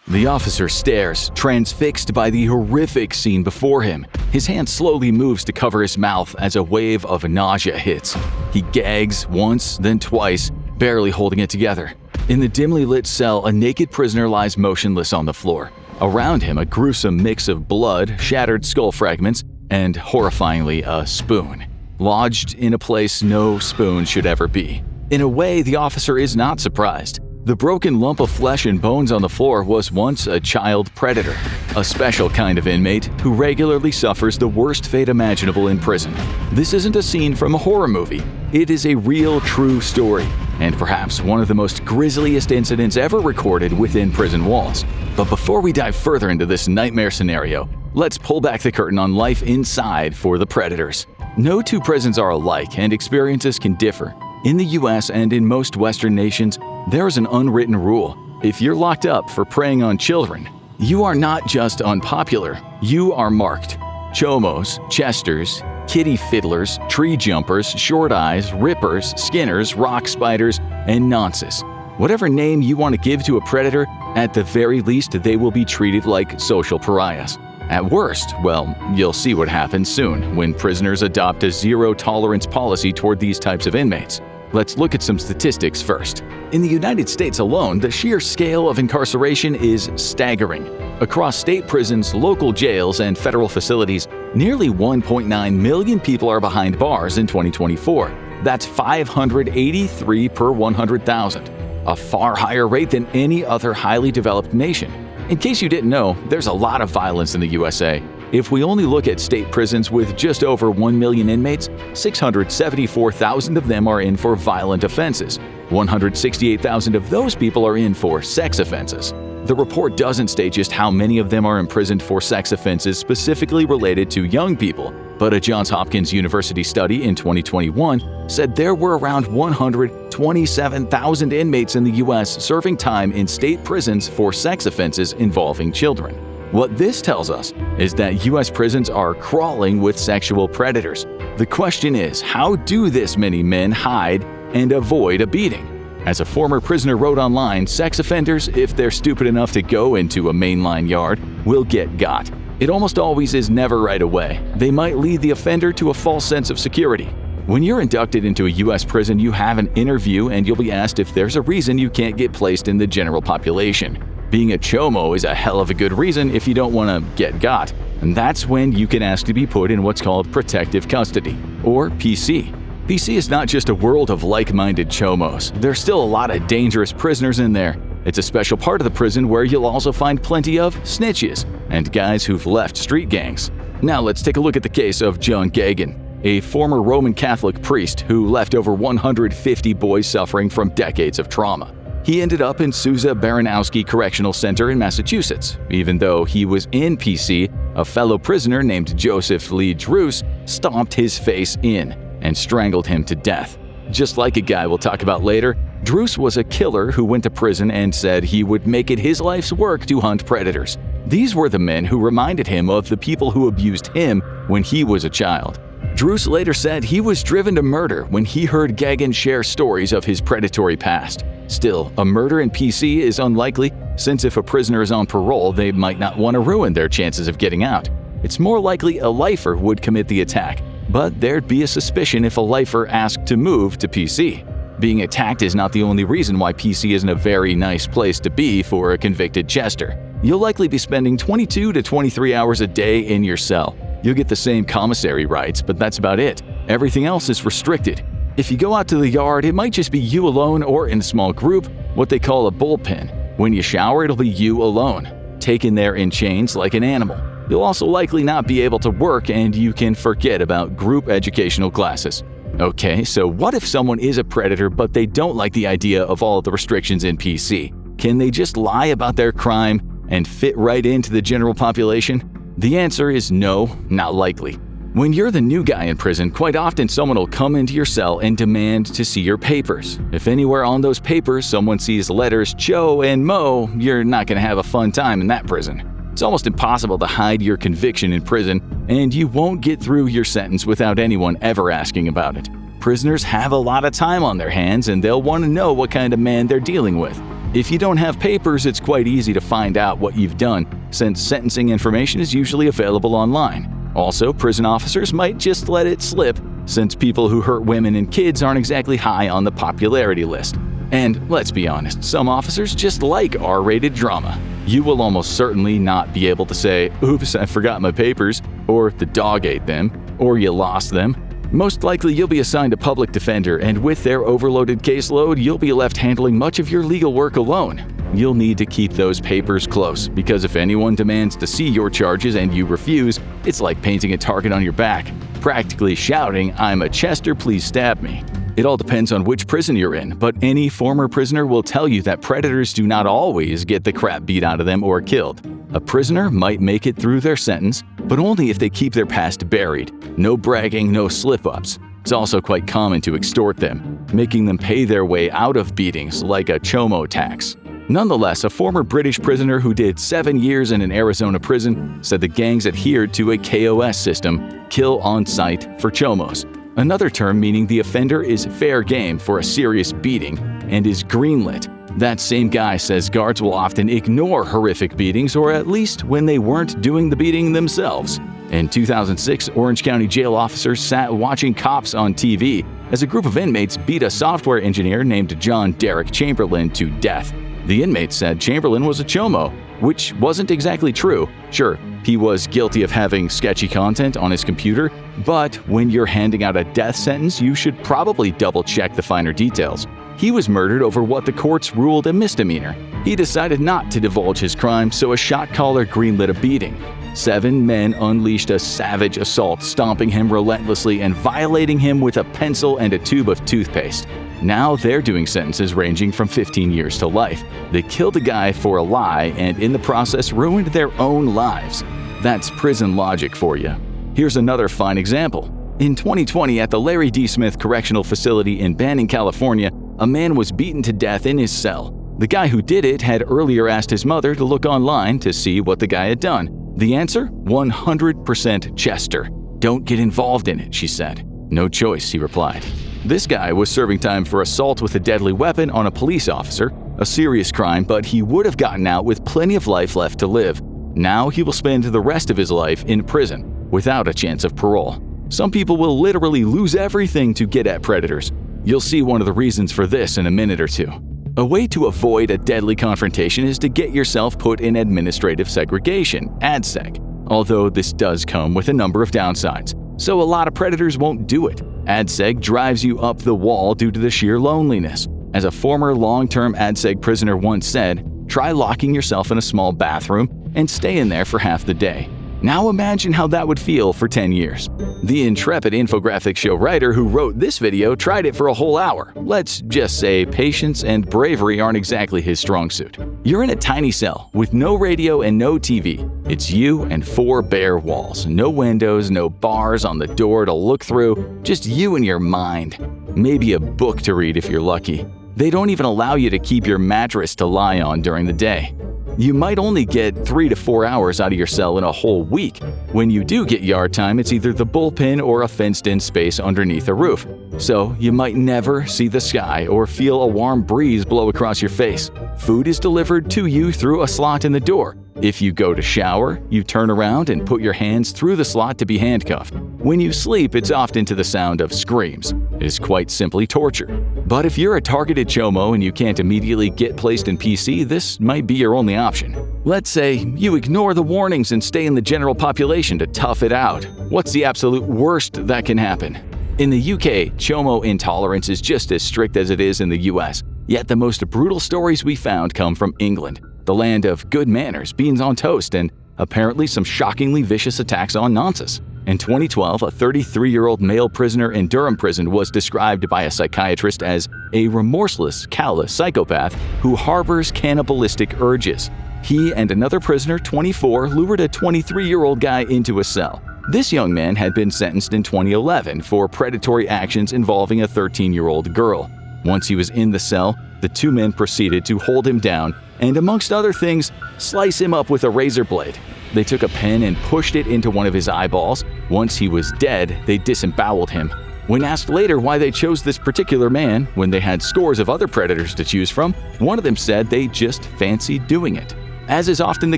The officer stares, transfixed by the horrific scene before him. His hand slowly moves to cover his mouth as a wave of nausea hits. He gags once, then twice, barely holding it together. In the dimly lit cell, a naked prisoner lies motionless on the floor. Around him, a gruesome mix of blood, shattered skull fragments, and, horrifyingly, a spoon. Lodged in a place no spoon should ever be. In a way, the officer is not surprised. The broken lump of flesh and bones on the floor was once a child predator, a special kind of inmate who regularly suffers the worst fate imaginable in prison. This isn't a scene from a horror movie. It is a real, true story, and perhaps one of the most grisliest incidents ever recorded within prison walls. But before we dive further into this nightmare scenario, let's pull back the curtain on life inside for the predators. No two prisons are alike, and experiences can differ. In the US and in most Western nations, there is an unwritten rule. If you're locked up for preying on children, you are not just unpopular, you are marked. Chomos, chesters, kitty fiddlers, tree jumpers, short eyes, rippers, skinners, rock spiders, and nonces. Whatever name you want to give to a predator, at the very least they will be treated like social pariahs. At worst, well, you'll see what happens soon when prisoners adopt a zero-tolerance policy toward these types of inmates. Let's look at some statistics first. In the United States alone, the sheer scale of incarceration is staggering. Across state prisons, local jails, and federal facilities, nearly 1.9 million people are behind bars in 2024. That's 583 per 100,000, a far higher rate than any other highly developed nation. In case you didn't know, there's a lot of violence in the USA. If we only look at state prisons with just over 1 million inmates, 674,000 of them are in for violent offenses. 168,000 of those people are in for sex offenses. The report doesn't state just how many of them are imprisoned for sex offenses specifically related to young people, but a Johns Hopkins University study in 2021 said there were around 127,000 inmates in the US serving time in state prisons for sex offenses involving children. What this tells us is that US prisons are crawling with sexual predators. The question is, how do this many men hide and avoid a beating? As a former prisoner wrote online, sex offenders, if they're stupid enough to go into a mainline yard, will get got. It almost always is never right away. They might lead the offender to a false sense of security. When you're inducted into a US prison, you have an interview and you'll be asked if there's a reason you can't get placed in the general population. Being a chomo is a hell of a good reason if you don't want to get got, and that's when you can ask to be put in what's called protective custody, or PC. PC is not just a world of like-minded chomos. There's still a lot of dangerous prisoners in there. It's a special part of the prison where you'll also find plenty of snitches and guys who've left street gangs. Now let's take a look at the case of John Geoghegan, a former Roman Catholic priest who left over 150 boys suffering from decades of trauma. He ended up in Sousa Baranowski Correctional Center in Massachusetts. Even though he was in PC, a fellow prisoner named Joseph Lee Druce stomped his face in and strangled him to death. Just like a guy we'll talk about later, Druce was a killer who went to prison and said he would make it his life's work to hunt predators. These were the men who reminded him of the people who abused him when he was a child. Druce later said he was driven to murder when he heard Geoghegan share stories of his predatory past. Still, a murder in PC is unlikely, since if a prisoner is on parole, they might not want to ruin their chances of getting out. It's more likely a lifer would commit the attack, but there'd be a suspicion if a lifer asked to move to PC. Being attacked is not the only reason why PC isn't a very nice place to be for a convicted chester. You'll likely be spending 22 to 23 hours a day in your cell. You'll get the same commissary rights, but that's about it. Everything else is restricted. If you go out to the yard, it might just be you alone or in a small group, what they call a bullpen. When you shower, it'll be you alone, taken there in chains like an animal. You'll also likely not be able to work, and you can forget about group educational classes. Okay, so what if someone is a predator but they don't like the idea of all the restrictions in PC? Can they just lie about their crime and fit right into the general population? The answer is no, not likely. When you're the new guy in prison, quite often someone will come into your cell and demand to see your papers. If anywhere on those papers someone sees letters Cho and Mo, you're not going to have a fun time in that prison. It's almost impossible to hide your conviction in prison, and you won't get through your sentence without anyone ever asking about it. Prisoners have a lot of time on their hands, and they'll want to know what kind of man they're dealing with. If you don't have papers, it's quite easy to find out what you've done, since sentencing information is usually available online. Also, prison officers might just let it slip, since people who hurt women and kids aren't exactly high on the popularity list. And let's be honest, some officers just like R-rated drama. You will almost certainly not be able to say, "Oops, I forgot my papers," or "the dog ate them," or "you lost them." Most likely you'll be assigned a public defender, and with their overloaded caseload, you'll be left handling much of your legal work alone. You'll need to keep those papers close, because if anyone demands to see your charges and you refuse, it's like painting a target on your back, practically shouting, "I'm a Chester, please stab me." It all depends on which prison you're in, but any former prisoner will tell you that predators do not always get the crap beat out of them or killed. A prisoner might make it through their sentence, but only if they keep their past buried. No bragging, no slip-ups. It's also quite common to extort them, making them pay their way out of beatings like a chomo tax. Nonetheless, a former British prisoner who did 7 years in an Arizona prison said the gangs adhered to a KOS system, kill on sight, for chomos. Another term meaning the offender is fair game for a serious beating and is greenlit. That same guy says guards will often ignore horrific beatings, or at least when they weren't doing the beating themselves. In 2006, Orange County jail officers sat watching cops on TV as a group of inmates beat a software engineer named John Derek Chamberlain to death. The inmates said Chamberlain was a chomo, which wasn't exactly true. Sure, he was guilty of having sketchy content on his computer, but when you're handing out a death sentence, you should probably double-check the finer details. He was murdered over what the courts ruled a misdemeanor. He decided not to divulge his crime, so a shot caller greenlit a beating. 7 men unleashed a savage assault, stomping him relentlessly and violating him with a pencil and a tube of toothpaste. Now they're doing sentences ranging from 15 years to life. They killed a guy for a lie and in the process ruined their own lives. That's prison logic for you. Here's another fine example. In 2020, at the Larry D. Smith Correctional Facility in Banning, California, a man was beaten to death in his cell. The guy who did it had earlier asked his mother to look online to see what the guy had done. The answer? 100% Chester. "Don't get involved in it," she said. "No choice," he replied. This guy was serving time for assault with a deadly weapon on a police officer, a serious crime, but he would have gotten out with plenty of life left to live. Now he will spend the rest of his life in prison, without a chance of parole. Some people will literally lose everything to get at predators. You'll see one of the reasons for this in a minute or two. A way to avoid a deadly confrontation is to get yourself put in administrative segregation, ADSEG, although this does come with a number of downsides, so a lot of predators won't do it. ADSEG drives you up the wall due to the sheer loneliness. As a former long-term ADSEG prisoner once said, "Try locking yourself in a small bathroom and stay in there for half the day. Now imagine how that would feel for 10 years. The intrepid infographic show writer who wrote this video tried it for a whole hour. Let's just say patience and bravery aren't exactly his strong suit. You're in a tiny cell with no radio and no TV. It's you and 4 bare walls. No windows, no bars on the door to look through, just you and your mind. Maybe a book to read if you're lucky. They don't even allow you to keep your mattress to lie on during the day. You might only get 3 to 4 hours out of your cell in a whole week. When you do get yard time, it's either the bullpen or a fenced-in space underneath a roof. So you might never see the sky or feel a warm breeze blow across your face. Food is delivered to you through a slot in the door. If you go to shower, you turn around and put your hands through the slot to be handcuffed. When you sleep, it's often to the sound of screams. It is quite simply torture. But if you're a targeted chomo and you can't immediately get placed in PC, this might be your only option. Let's say you ignore the warnings and stay in the general population to tough it out. What's the absolute worst that can happen? In the UK, chomo intolerance is just as strict as it is in the US. Yet the most brutal stories we found come from England, the land of good manners, beans on toast, and apparently some shockingly vicious attacks on nonsense. In 2012, a 33-year-old male prisoner in Durham prison was described by a psychiatrist as a remorseless, callous psychopath who harbors cannibalistic urges. He and another prisoner, 24, lured a 23-year-old guy into a cell. This young man had been sentenced in 2011 for predatory actions involving a 13-year-old girl. Once he was in the cell, the 2 men proceeded to hold him down and, amongst other things, slice him up with a razor blade. They took a pen and pushed it into one of his eyeballs. Once he was dead, they disemboweled him. When asked later why they chose this particular man when they had scores of other predators to choose from, one of them said they just fancied doing it. As is often the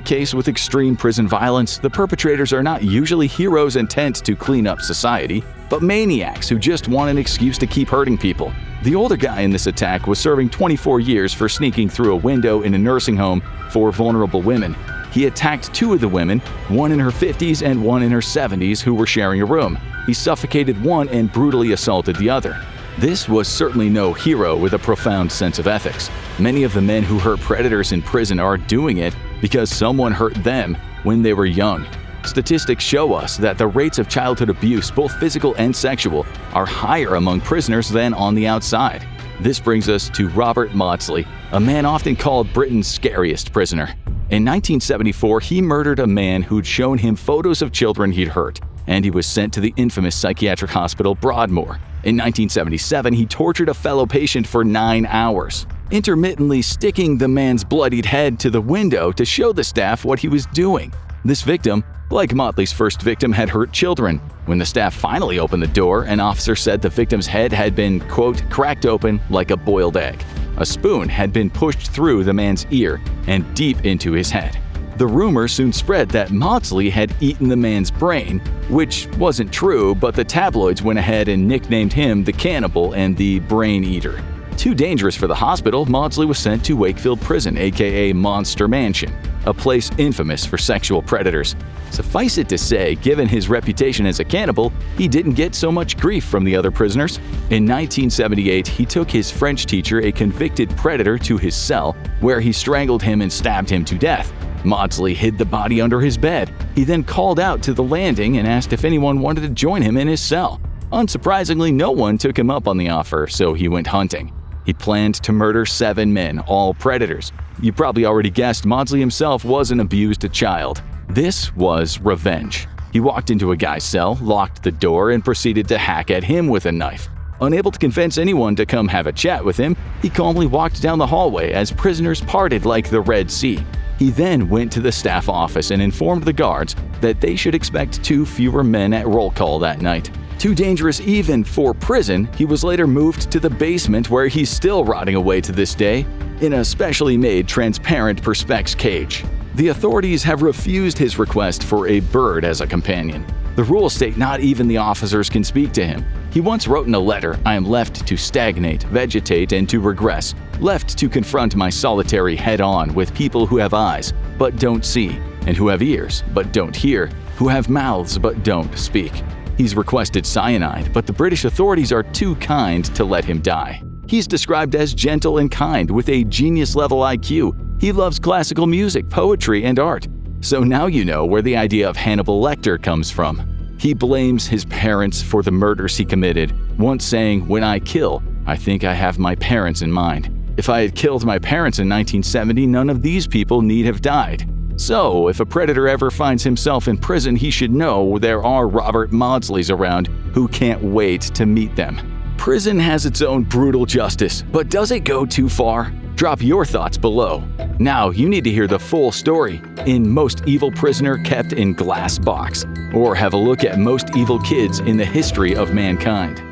case with extreme prison violence, the perpetrators are not usually heroes intent to clean up society, but maniacs who just want an excuse to keep hurting people. The older guy in this attack was serving 24 years for sneaking through a window in a nursing home for vulnerable women. He attacked two of the women, one in her 50s and one in her 70s, who were sharing a room. He suffocated one and brutally assaulted the other. This was certainly no hero with a profound sense of ethics. Many of the men who hurt predators in prison are doing it because someone hurt them when they were young. Statistics show us that the rates of childhood abuse, both physical and sexual, are higher among prisoners than on the outside. This brings us to Robert Maudsley, a man often called Britain's scariest prisoner. In 1974, he murdered a man who'd shown him photos of children he'd hurt, and he was sent to the infamous psychiatric hospital Broadmoor. In 1977, he tortured a fellow patient for 9 hours, intermittently sticking the man's bloodied head to the window to show the staff what he was doing. This victim, like Motley's first victim, had hurt children. When the staff finally opened the door, an officer said the victim's head had been, quote, cracked open like a boiled egg. A spoon had been pushed through the man's ear and deep into his head. The rumor soon spread that Maudsley had eaten the man's brain, which wasn't true, but the tabloids went ahead and nicknamed him the Cannibal and the Brain Eater. Too dangerous for the hospital, Maudsley was sent to Wakefield Prison, aka Monster Mansion, a place infamous for sexual predators. Suffice it to say, given his reputation as a cannibal, he didn't get so much grief from the other prisoners. In 1978, he took his French teacher, a convicted predator, to his cell, where he strangled him and stabbed him to death. Maudsley hid the body under his bed. He then called out to the landing and asked if anyone wanted to join him in his cell. Unsurprisingly, no one took him up on the offer, so he went hunting. He planned to murder 7 men, all predators. You probably already guessed Maudsley himself was an abused child. This was revenge. He walked into a guy's cell, locked the door, and proceeded to hack at him with a knife. Unable to convince anyone to come have a chat with him, he calmly walked down the hallway as prisoners parted like the Red Sea. He then went to the staff office and informed the guards that they should expect 2 fewer men at roll call that night. Too dangerous even for prison, he was later moved to the basement where he's still rotting away to this day, in a specially made transparent Perspex cage. The authorities have refused his request for a bird as a companion. The rules state not even the officers can speak to him. He once wrote in a letter, "I am left to stagnate, vegetate, and to regress, left to confront my solitary head-on with people who have eyes but don't see, and who have ears but don't hear, who have mouths but don't speak." He's requested cyanide, but the British authorities are too kind to let him die. He's described as gentle and kind with a genius-level IQ. He loves classical music, poetry, and art. So now you know where the idea of Hannibal Lecter comes from. He blames his parents for the murders he committed, once saying, "When I kill, I think I have my parents in mind. If I had killed my parents in 1970, none of these people need have died." So, if a predator ever finds himself in prison, he should know there are Robert Maudsleys around who can't wait to meet them. Prison has its own brutal justice, but does it go too far? Drop your thoughts below. Now you need to hear the full story in Most Evil Prisoner Kept in Glass Box, or have a look at Most Evil Kids in the History of Mankind.